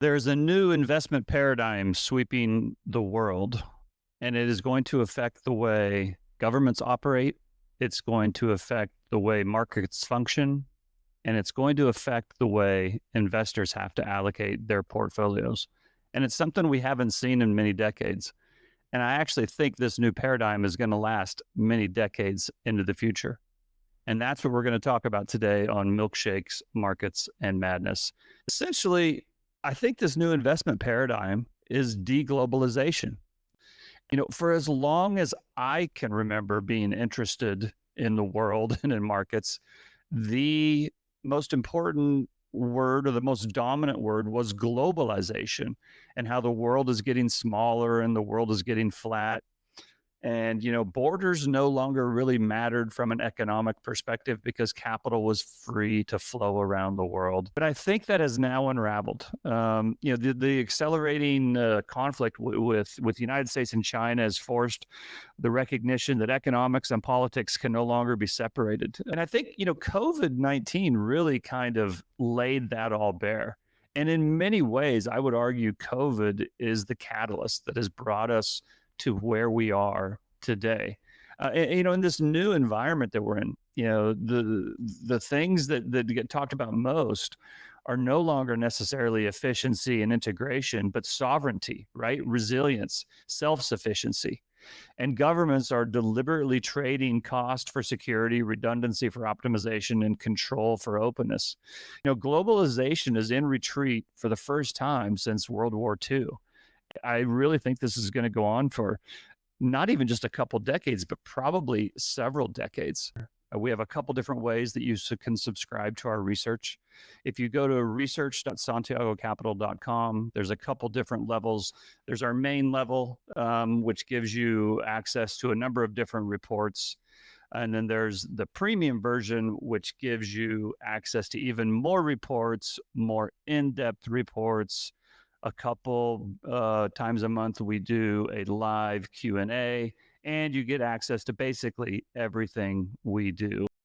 There's a new investment paradigm sweeping the world, and it is going to affect the way governments operate. It's going to affect the way markets function, and it's going to affect the way investors have to allocate their portfolios. And it's something we haven't seen in many decades. And I actually think this new paradigm is going to last many decades into the future. And that's what we're going to talk about today on Milkshakes, Markets, and Madness. Essentially, I think this new investment paradigm is deglobalization. For as long as I can remember being interested in the world and in markets, the most important word or the most dominant word was globalization, and how the world is getting smaller and the world is getting flat. And, borders no longer really mattered from an economic perspective because capital was free to flow around the world. But I think that has now unraveled. The accelerating conflict with the United States and China has forced the recognition that economics and politics can no longer be separated. And I think, COVID-19 really kind of laid that all bare. And in many ways, I would argue COVID is the catalyst that has brought us to where we are today. In this new environment that we're in, the things that get talked about most are no longer necessarily efficiency and integration, but sovereignty, right? Resilience, self-sufficiency. And governments are deliberately trading cost for security, redundancy for optimization, and control for openness. Globalization is in retreat for the first time since World War II. I really think this is going to go on for not even just a couple decades, but probably several decades. We have a couple different ways that you can subscribe to our research. If you go to research.santiagocapital.com, there's a couple different levels. There's our main level, which gives you access to a number of different reports. And then there's the premium version, which gives you access to even more reports, more in-depth reports. A couple times a month, we do a live Q&A, and you get access to basically everything we do.